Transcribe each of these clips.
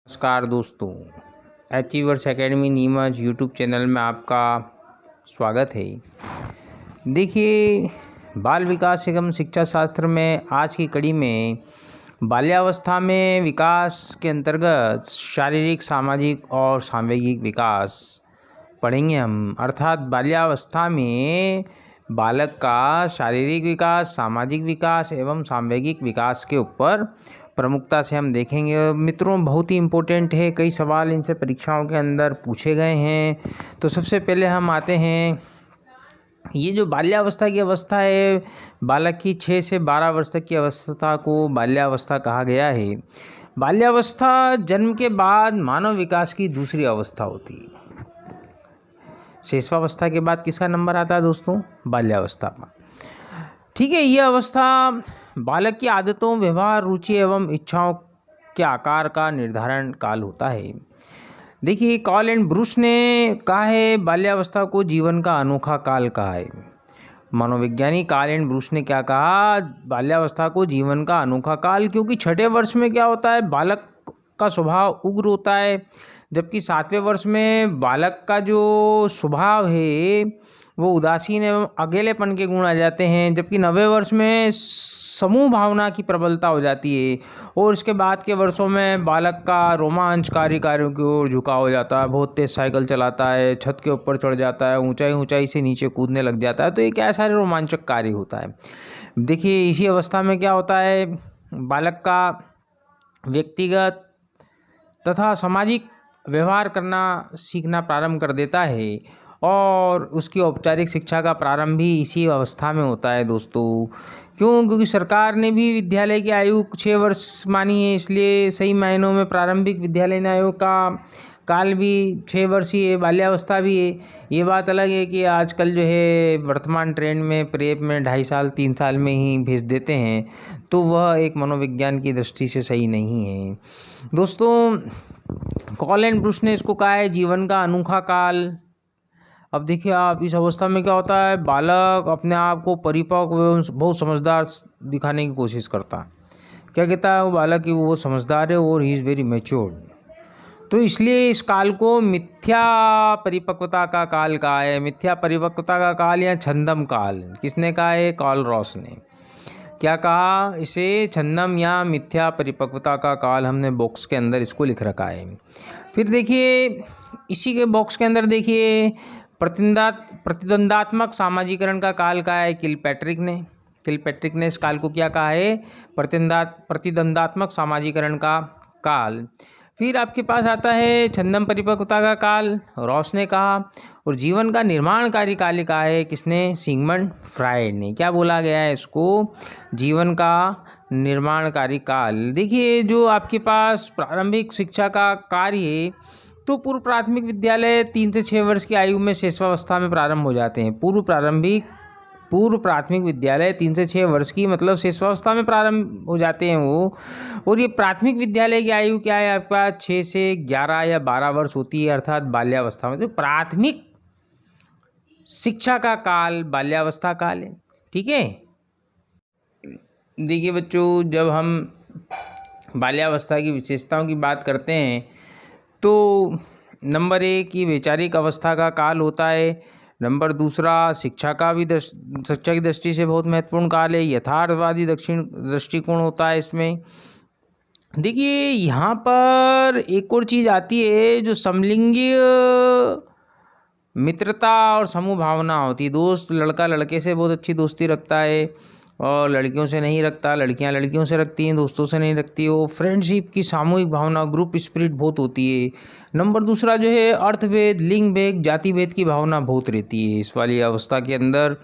नमस्कार दोस्तों, achievers academy Neemuch YouTube channel में आपका स्वागत है। देखिए, बाल विकास एवं शिक्षा शास्त्र में आज की कड़ी में बाल्यावस्था में विकास के अंतर्गत शारीरिक, सामाजिक और सांवेगिक विकास पढ़ेंगे हम। अर्थात बाल्यावस्था में बालक का शारीरिक विकास, सामाजिक विकास एवं सांवेगिक विकास के ऊपर प्रमुखता से हम देखेंगे। मित्रों, बहुत ही इम्पोर्टेंट है, कई सवाल इनसे परीक्षाओं के अंदर पूछे गए हैं। तो सबसे पहले हम आते हैं, ये जो बाल्यावस्था की अवस्था है, बालक की 6 से 12 वर्ष तक की अवस्था को बाल्यावस्था कहा गया है। बाल्यावस्था जन्म के बाद मानव विकास की दूसरी अवस्था होती है। शैशवावस्था के बाद किसका नंबर आता है दोस्तों? बाल्यावस्था का। ठीक है, यह अवस्था बालक की आदतों, व्यवहार, रुचि एवं इच्छाओं के आकार का निर्धारण काल होता है। देखिए, कॉल एंड ब्रूस ने कहा है बाल्यावस्था को जीवन का अनोखा काल कहा है। मनोवैज्ञानिक कॉल एंड ब्रूस ने क्या कहा? बाल्यावस्था को जीवन का अनोखा काल, क्योंकि छठे वर्ष में क्या होता है, बालक का स्वभाव उग्र होता है, जबकि 7वें वर्ष में बालक का जो स्वभाव है वो उदासीन एवं अकेलेपन के गुण आ जाते हैं, जबकि 9वें वर्ष में समूह भावना की प्रबलता हो जाती है। और इसके बाद के वर्षों में बालक का रोमांचकारी कार्यों की ओर झुकाव हो जाता है, बहुत तेज साइकिल चलाता है, छत के ऊपर चढ़ जाता है, ऊंचाई से नीचे कूदने लग जाता है। तो ये क्या सारे रोमांचक कार्य होता है। देखिए, इसी अवस्था में क्या होता है, बालक का व्यक्तिगत तथा सामाजिक व्यवहार करना सीखना प्रारंभ कर देता है, और उसकी औपचारिक शिक्षा का प्रारंभ भी इसी अवस्था में होता है दोस्तों। क्यों? क्योंकि सरकार ने भी विद्यालय की आयु 6 वर्ष मानी है, इसलिए सही मायनों में प्रारंभिक विद्यालयीन आयु का काल भी 6 वर्ष ही है, बाल्यावस्था भी है। ये बात अलग है कि आजकल जो है वर्तमान ट्रेंड में प्रेप में 2.5 साल 3 साल में ही भेज देते हैं, तो वह एक मनोविज्ञान की दृष्टि से सही नहीं है दोस्तों। कॉल एंड ब्रूस ने इसको कहा है जीवन का अनोखा काल। अब देखिए, आप इस अवस्था में क्या होता है, बालक अपने आप को परिपक्व एवं बहुत समझदार दिखाने की कोशिश करता है। क्या कहता है वो बालक कि वो समझदार है और ही इज़ वेरी मैच्योर्ड। तो इसलिए इस काल को मिथ्या परिपक्वता का काल कहा है। मिथ्या परिपक्वता का काल या छंदम काल किसने कहा है? कॉल रॉस ने। क्या कहा इसे? छंदम या मिथ्या परिपक्वता का काल। हमने बॉक्स के अंदर इसको लिख रखा है। फिर देखिए, इसी के बॉक्स के अंदर देखिए, प्रतिद्वंदात्मक सामाजिकरण का काल कहा है किलपैट्रिक ने इस काल को क्या कहा है? प्रतिद्वंदात्मक सामाजिकरण का काल। फिर आपके पास आता है छंदम परिपक्वता का काल, रॉस ने कहा। और जीवन का निर्माणकारी काल कहा है किसने? सिगमंड फ्रायड ने। क्या बोला गया है इसको? जीवन का निर्माणकारी काल। देखिए, जो आपके पास प्रारंभिक शिक्षा का कार्य है, तो पूर्व प्राथमिक विद्यालय 3 से 6 वर्ष की आयु में शैशवावस्था में प्रारंभ हो जाते हैं। पूर्व प्राथमिक विद्यालय 3 से 6 वर्ष की मतलब शैशवावस्था में प्रारंभ हो जाते हैं वो। और ये प्राथमिक विद्यालय की आयु क्या है आपका? 6 से 11 या 12 वर्ष होती है, अर्थात बाल्यावस्था में। तो प्राथमिक शिक्षा का काल बाल्यावस्था काल है। ठीक है। देखिए बच्चों, जब हम बाल्यावस्था की विशेषताओं की बात करते हैं, तो नंबर 1 की वैचारिक अवस्था का काल होता है। नंबर 2 शिक्षा की दृष्टि से बहुत महत्वपूर्ण काल है। यथार्थवादी दृष्टिकोण होता है इसमें। देखिए, यहाँ पर एक और चीज़ आती है जो समलिंगी मित्रता और समूह भावना होती है। दोस्त, लड़का लड़के से बहुत अच्छी दोस्ती रखता है और लड़कियों से नहीं रखता, लड़कियां लड़कियों से रखती हैं, दोस्तों से नहीं रखती। वो फ्रेंडशिप की सामूहिक भावना, ग्रुप स्पिरिट बहुत होती है। नंबर 2 जो है अर्थभेद, लिंग भेद, जाति भेद की भावना बहुत रहती है इस वाली अवस्था के अंदर।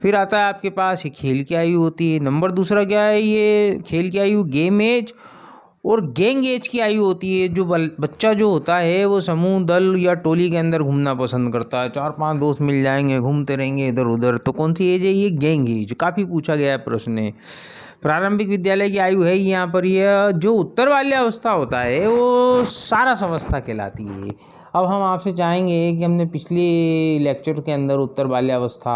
फिर आता है आपके पास ये खेल की आयु होती है। नंबर 2 क्या है? ये खेल की आयु गेम एज और गैंग एज की आयु होती है। जो बच्चा जो होता है वो समूह, दल या टोली के अंदर घूमना पसंद करता है। 4-5 दोस्त मिल जाएंगे, घूमते रहेंगे इधर उधर। तो कौन सी एज है? ये गैंग एज। काफ़ी पूछा गया है प्रश्न में। प्रारंभिक विद्यालय की आयु है यहाँ पर। यह जो उत्तर बाल्यावस्था होता है वो सारस अवस्था कहलाती है। अब हम आपसे चाहेंगे कि हमने पिछले लेक्चर के अंदर उत्तर बाल्यावस्था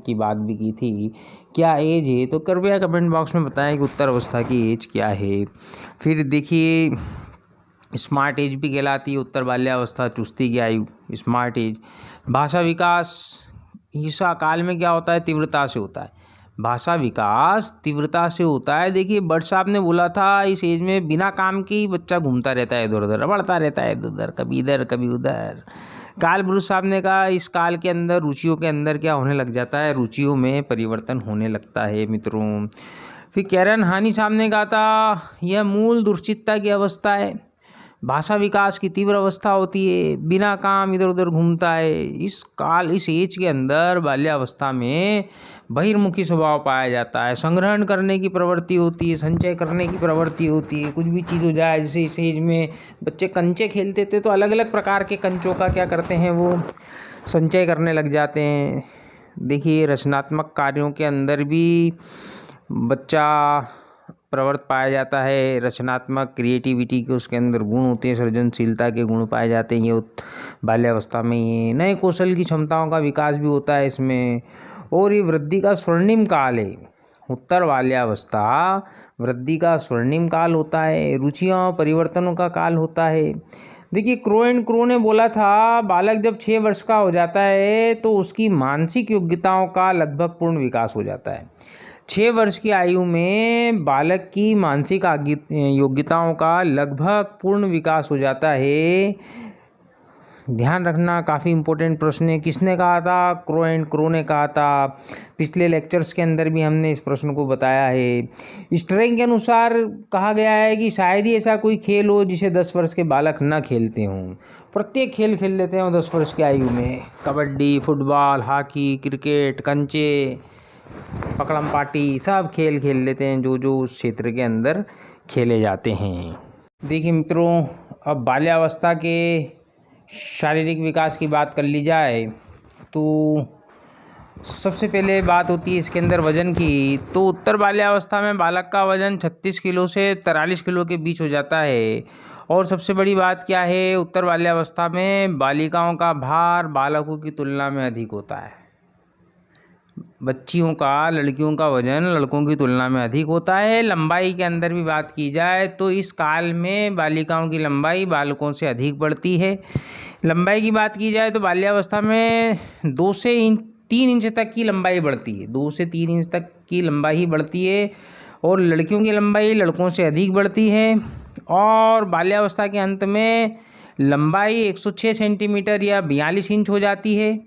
की बात भी की थी, क्या एज है? तो कृपया कमेंट बॉक्स में बताएं कि उत्तर अवस्था की एज क्या है। फिर देखिए, स्मार्ट एज भी कहलाती है उत्तर बाल्यावस्था, चुस्ती की आयु, स्मार्ट एज। भाषा विकास इस काल में क्या होता है, तीव्रता से होता है। भाषा विकास तीव्रता से होता है। देखिए बट साहब ने बोला था इस एज में बिना काम के ही बच्चा घूमता रहता है इधर उधर, बढ़ता रहता है इधर उधर, कभी इधर कभी उधर। काल ब्रूस साहब ने कहा इस काल के अंदर रुचियों के अंदर क्या होने लग जाता है, रुचियों में परिवर्तन होने लगता है मित्रों। फिर कैरन हानी साहब ने कहा था यह मूल दुश्चिंता की अवस्था है, भाषा विकास की तीव्र अवस्था होती है, बिना काम इधर उधर घूमता है। इस एज के अंदर बाल्यावस्था में बहिर्मुखी स्वभाव पाया जाता है, संग्रहण करने की प्रवृत्ति होती है, संचय करने की प्रवृत्ति होती है। कुछ भी चीज़ हो जाए, जैसे इस एज में बच्चे कंचे खेलते थे तो अलग अलग प्रकार के कंचों का क्या करते हैं, वो संचय करने लग जाते हैं। देखिए रचनात्मक कार्यों के अंदर भी बच्चा प्रवृत्त पाया जाता है, रचनात्मक क्रिएटिविटी के उसके अंदर गुण होते हैं, सृजनशीलता के गुण पाए जाते हैं ये बाल्यावस्था में। ये नए कौशल की क्षमताओं का विकास भी होता है इसमें। और ये वृद्धि का स्वर्णिम काल है, उत्तर बाल्यावस्था वृद्धि का स्वर्णिम काल होता है, रुचियों परिवर्तनों का काल होता है। देखिए क्रो एंड क्रो ने बोला था बालक जब 6 वर्ष का हो जाता है तो उसकी मानसिक योग्यताओं का लगभग पूर्ण विकास हो जाता है। 6 वर्ष की आयु में बालक की मानसिक योग्यताओं का लगभग पूर्ण विकास हो जाता है। ध्यान रखना, काफ़ी इम्पोर्टेंट प्रश्न है। किसने कहा था, क्रो एंड क्रो ने कहा था। पिछले लेक्चर्स के अंदर भी हमने इस प्रश्न को बताया है। स्ट्रेंग के अनुसार कहा गया है कि शायद ही ऐसा कोई खेल हो जिसे 10 वर्ष के बालक न खेलते हों। प्रत्येक खेल खेल लेते हैं 10 वर्ष की आयु में, कबड्डी, फुटबॉल, हॉकी, क्रिकेट, कंचे, पकड़म पाटी, सब खेल खेल लेते हैं जो उस क्षेत्र के अंदर खेले जाते हैं। देखिए मित्रों, अब बाल्यावस्था के शारीरिक विकास की बात कर ली जाए तो सबसे पहले बात होती है इसके अंदर वजन की। तो उत्तर बाल्यावस्था में बालक का वजन 36 किलो से 43 किलो के बीच हो जाता है। और सबसे बड़ी बात क्या है, उत्तर बाल्यावस्था में बालिकाओं का भार बालकों की तुलना में अधिक होता है। बच्चियों का, लड़कियों का वजन लड़कों की तुलना में अधिक होता है। लंबाई के अंदर भी बात की जाए तो इस काल में बालिकाओं की लंबाई बालकों से अधिक बढ़ती है। लंबाई की बात की जाए तो बाल्यावस्था में 2 से 3 इंच तक की लंबाई बढ़ती है, 2 से 3 इंच तक की लंबाई ही बढ़ती है। और लड़कियों की लंबाई लड़कों से अधिक बढ़ती है। और बाल्यावस्था के अंत में लंबाई 106 सेंटीमीटर या 42 इंच हो जाती है।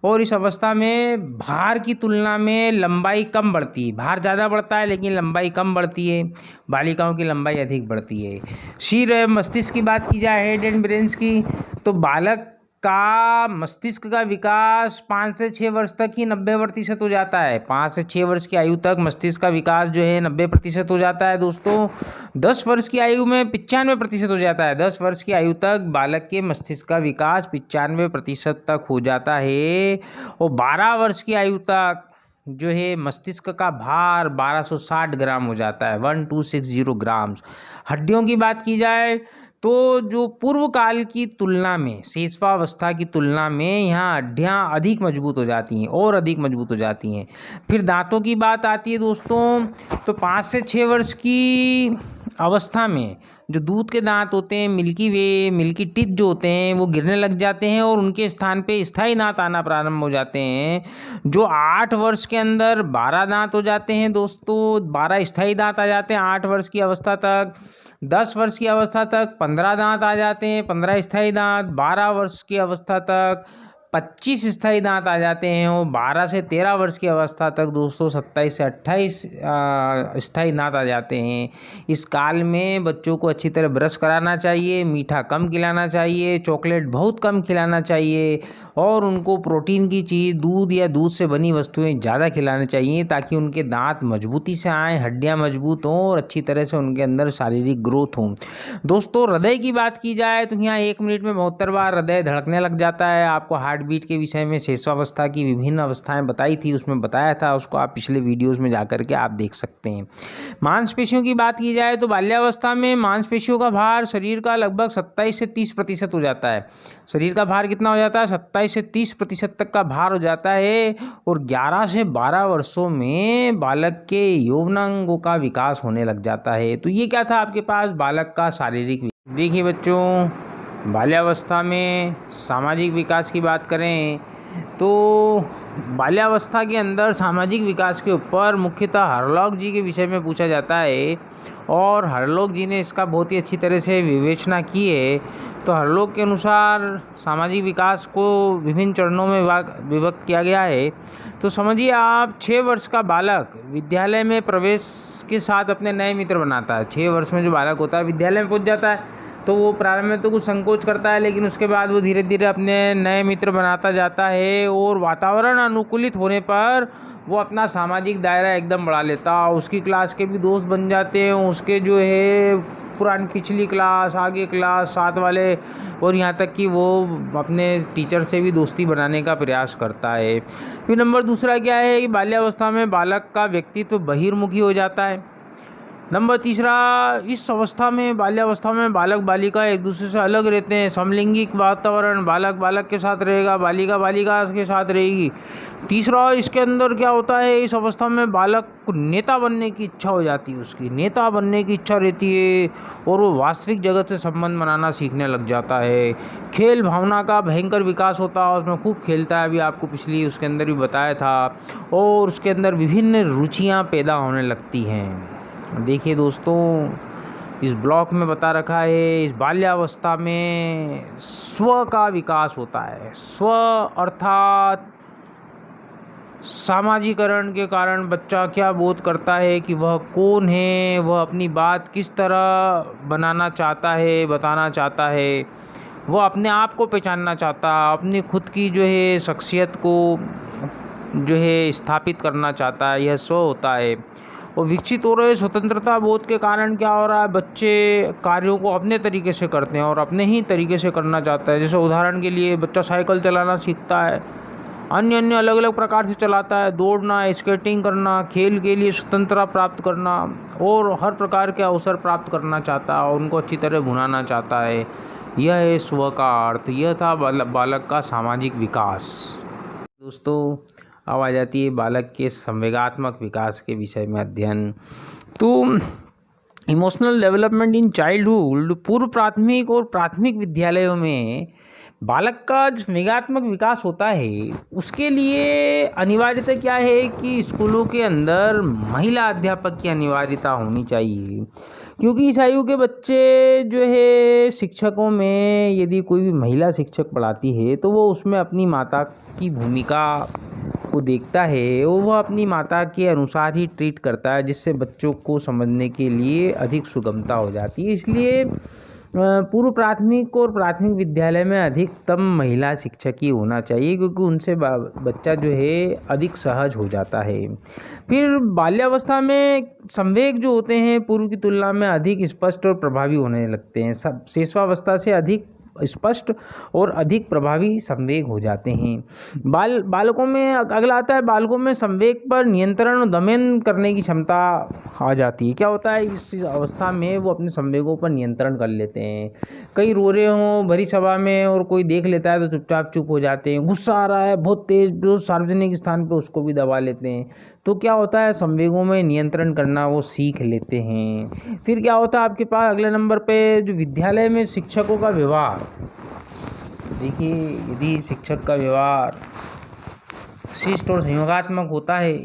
और इस अवस्था में भार की तुलना में लंबाई कम बढ़ती है, भार ज़्यादा बढ़ता है लेकिन लंबाई कम बढ़ती है, बालिकाओं की लंबाई अधिक बढ़ती है। सिर एवं मस्तिष्क की बात की जाए, हेड एंड ब्रेन्स की, तो बालक का मस्तिष्क का विकास 5 से 6 वर्ष तक ही 90% हो जाता है। 5 से 6 वर्ष की आयु तक मस्तिष्क का विकास जो है 90% हो जाता है दोस्तों। 10 वर्ष की आयु में 95% हो जाता है। 10 वर्ष की आयु तक बालक के मस्तिष्क का विकास 95% तक हो जाता है। और 12 वर्ष की आयु तक जो है मस्तिष्क का भार 1260 ग्राम हो जाता है, 1260 ग्राम्स। हड्डियों की बात की जाए तो जो पूर्व काल की तुलना में, शेषवावस्था की तुलना में यहाँ हड्डियाँ अधिक मजबूत हो जाती हैं और अधिक मजबूत हो जाती हैं। फिर दांतों की बात आती है दोस्तों, तो 5 से 6 वर्ष की अवस्था में जो दूध के दांत होते हैं, मिल्की टीथ जो होते हैं, वो गिरने लग जाते हैं और उनके स्थान पे स्थायी दांत आना प्रारंभ हो जाते हैं। जो 8 वर्ष के अंदर 12 दांत हो जाते हैं दोस्तों, 12 स्थायी दांत आ जाते हैं 8 वर्ष की अवस्था तक। 10 वर्ष की अवस्था तक 15 दांत आ जाते हैं, 15 स्थायी दांत। 12 वर्ष की अवस्था तक 25 स्थायी दांत आ जाते हैं। और 12 से 13 वर्ष की अवस्था तक दोस्तों 27 से 28 स्थायी दांत आ जाते हैं। इस काल में बच्चों को अच्छी तरह ब्रश कराना चाहिए, मीठा कम खिलाना चाहिए, चॉकलेट बहुत कम खिलाना चाहिए और उनको प्रोटीन की चीज़, दूध या दूध से बनी वस्तुएं ज़्यादा खिलानी चाहिए ताकि उनके दांत मजबूती से आएँ, हड्डियाँ मजबूत हों और अच्छी तरह से उनके अंदर शारीरिक ग्रोथ हो। दोस्तों हृदय की बात की जाए तो यहाँ 1 मिनट में 72 बार हृदय धड़कने लग जाता है। आपको हार्ट बीट के विषय में शेषवावस्था की विभिन्न अवस्थाएं बताई थी, उसमें बताया था, उसको आप पिछले वीडियोस में जाकर के आप देख सकते हैं। मांसपेशियों की बात की जाए तो बाल्यावस्था में मांसपेशियों का भार शरीर का लगभग 27 से 30% हो जाता है। शरीर का भार कितना हो जाता है? 27 से 30% तक का भार हो जाता है। और 11 से 12 वर्षों में बालक के यौनांगों का विकास होने लग जाता है। तो ये क्या था आपके पास, बालक का शारीरिक देखिए बच्चों, बाल्यावस्था में सामाजिक विकास की बात करें तो बाल्यावस्था के अंदर सामाजिक विकास के ऊपर मुख्यतः हरलॉक जी के विषय में पूछा जाता है और हरलॉक जी ने इसका बहुत ही अच्छी तरह से विवेचना की है। तो हरलॉक के अनुसार सामाजिक विकास को विभिन्न चरणों में विभक्त किया गया है। तो समझिए आप 6 वर्ष का बालक विद्यालय में प्रवेश के साथ अपने नए मित्र बनाता है। 6 वर्ष में जो बालक होता है विद्यालय में पहुंच जाता है तो वो प्रारंभ में तो कुछ संकोच करता है, लेकिन उसके बाद वो धीरे धीरे अपने नए मित्र बनाता जाता है और वातावरण अनुकूलित होने पर वो अपना सामाजिक दायरा एकदम बढ़ा लेता है। उसकी क्लास के भी दोस्त बन जाते हैं, उसके जो है पुरानी पिछली क्लास, आगे क्लास, साथ वाले, और यहाँ तक कि वो अपने टीचर से भी दोस्ती बनाने का प्रयास करता है। फिर नंबर दूसरा क्या है कि बाल्यावस्था में बालक का व्यक्तित्व बहिर्मुखी हो जाता है। नंबर तीसरा, इस अवस्था में बाल्यावस्था में बालक बालिका एक दूसरे से अलग रहते हैं। समलैंगिक वातावरण, बालक बालक के साथ रहेगा, बालिका बालिका के साथ रहेगी। तीसरा, इसके अंदर क्या होता है, इस अवस्था में बालक को नेता बनने की इच्छा हो जाती है, उसकी नेता बनने की इच्छा रहती है और वो वास्तविक जगत से संबंध बनाना सीखने लग जाता है। खेल भावना का भयंकर विकास होता है, उसमें खूब खेलता है, अभी आपको पिछली उसके अंदर भी बताया था, और उसके अंदर विभिन्न रुचियाँ पैदा होने लगती हैं। देखिए दोस्तों, इस ब्लॉक में बता रखा है इस बाल्यावस्था में स्व का विकास होता है। स्व अर्थात सामाजिकरण के कारण बच्चा क्या बोध करता है कि वह कौन है, वह अपनी बात किस तरह बनाना चाहता है, बताना चाहता है, वह अपने आप को पहचानना चाहता है, अपनी खुद की जो है शख्सियत को जो है स्थापित करना चाहता है, यह स्व होता है। और विकसित हो रहे स्वतंत्रता बोध के कारण क्या हो रहा है, बच्चे कार्यों को अपने तरीके से करते हैं और अपने ही तरीके से करना चाहता है। जैसे उदाहरण के लिए बच्चा साइकिल चलाना सीखता है, अन्य अन्य अलग अलग प्रकार से चलाता है, दौड़ना, स्केटिंग करना, खेल के लिए स्वतंत्रता प्राप्त करना और हर प्रकार के अवसर प्राप्त करना चाहता है और उनको अच्छी तरह भुनाना चाहता है। यह है स्व का अर्थ। यह था बालक का सामाजिक विकास। दोस्तों, अब आ जाती है बालक के संवेगात्मक विकास के विषय में अध्ययन। तो इमोशनल डेवलपमेंट इन चाइल्डहुड, पूर्व प्राथमिक और प्राथमिक विद्यालयों में बालक का जो संवेगात्मक विकास होता है उसके लिए अनिवार्यता क्या है कि स्कूलों के अंदर महिला अध्यापक की अनिवार्यता होनी चाहिए, क्योंकि इस आयु के बच्चे जो है शिक्षकों में यदि कोई भी महिला शिक्षक पढ़ाती है तो वो उसमें अपनी माता की भूमिका को देखता है और वह अपनी माता के अनुसार ही ट्रीट करता है, जिससे बच्चों को समझने के लिए अधिक सुगमता हो जाती है। इसलिए पूर्व प्राथमिक और प्राथमिक विद्यालय में अधिकतम महिला शिक्षक ही होना चाहिए, क्योंकि उनसे बच्चा जो है अधिक सहज हो जाता है। फिर बाल्यावस्था में संवेग जो होते हैं पूर्व की तुलना में अधिक स्पष्ट और प्रभावी होने लगते हैं। सब शिशुअवस्था से अधिक स्पष्ट और अधिक प्रभावी संवेग हो जाते हैं। बालकों में अगला आता है, बालकों में संवेग पर नियंत्रण और दमन करने की क्षमता आ जाती है। क्या होता है, इस अवस्था में वो अपने संवेगों पर नियंत्रण कर लेते हैं। कई रो रहे हों भरी सभा में और कोई देख लेता है तो चुपचाप चुप हो जाते हैं। गुस्सा आ रहा है बहुत तेज, जो सार्वजनिक स्थान पर उसको भी दबा लेते हैं। तो क्या होता है, संवेगों में नियंत्रण करना वो सीख लेते हैं। फिर क्या होता है आपके पास अगले नंबर पे जो विद्यालय में शिक्षकों का व्यवहार। देखिए, यदि शिक्षक का व्यवहार शिष्ट और संयोगात्मक होता है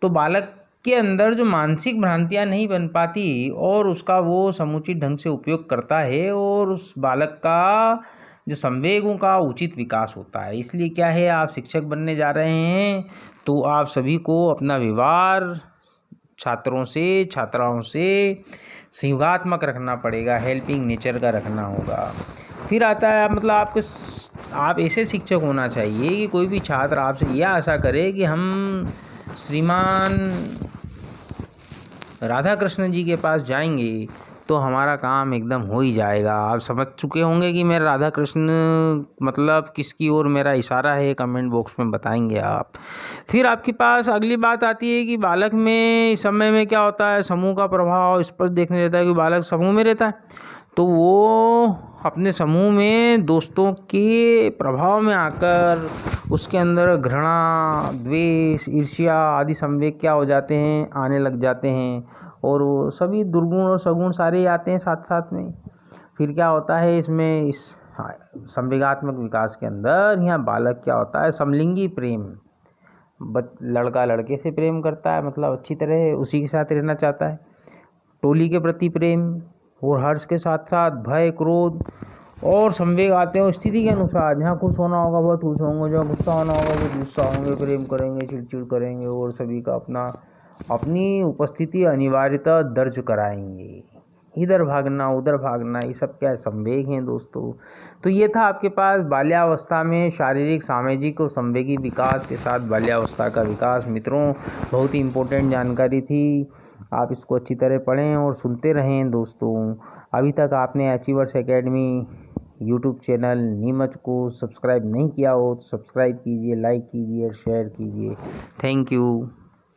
तो बालक के अंदर जो मानसिक भ्रांतियां नहीं बन पाती और उसका वो समुचित ढंग से उपयोग करता है और उस बालक का जो संवेगों का उचित विकास होता है। इसलिए क्या है, आप शिक्षक बनने जा रहे हैं तो आप सभी को अपना व्यवहार छात्रों से, छात्राओं से संयोगात्मक रखना पड़ेगा, हेल्पिंग नेचर का रखना होगा। फिर आता है मतलब आप ऐसे शिक्षक होना चाहिए कि कोई भी छात्र आपसे यह आशा करे कि हम श्रीमान राधा कृष्ण जी के पास जाएंगे तो हमारा काम एकदम हो ही जाएगा। आप समझ चुके होंगे कि मेरा राधा कृष्ण मतलब किसकी ओर मेरा इशारा है, कमेंट बॉक्स में बताएंगे आप। फिर आपके पास अगली बात आती है कि बालक में इस समय में क्या होता है, समूह का प्रभाव स्पष्ट देखने देता है कि बालक समूह में रहता है तो वो अपने समूह में दोस्तों के प्रभाव में आकर उसके अंदर घृणा, द्वेष, ईर्ष्या आदि संवेग क्या हो जाते हैं, आने लग जाते हैं और वो सभी दुर्गुण और सगुण सारे आते हैं साथ साथ में। फिर क्या होता है इसमें, इस संवेगात्मक विकास के अंदर यहाँ बालक क्या होता है, समलिंगी प्रेम, लड़का लड़के से प्रेम करता है, मतलब अच्छी तरह उसी के साथ रहना चाहता है, टोली के प्रति प्रेम और हर्ष के साथ साथ भय, क्रोध और संवेग आते हैं स्थिति के अनुसार। जहाँ खुश होना होगा बहुत खुश होंगे, जहाँ गुस्सा होना होगा बहुत गुस्सा होंगे, प्रेम करेंगे, चिड़चिड़ करेंगे और सभी का अपनी उपस्थिति अनिवार्यता दर्ज कराएंगे। इधर भागना उधर भागना, ये सब क्या है, संवेग हैं दोस्तों। तो ये था आपके पास बाल्यावस्था में शारीरिक, सामाजिक और संवेगी विकास के साथ बाल्यावस्था का विकास। मित्रों, बहुत ही इम्पोर्टेंट जानकारी थी, आप इसको अच्छी तरह पढ़ें और सुनते रहें दोस्तों। अभी तक आपने achievers academy YouTube channel Neemuch को सब्सक्राइब नहीं किया हो तो सब्सक्राइब कीजिए, लाइक कीजिए और शेयर कीजिए। Thank you.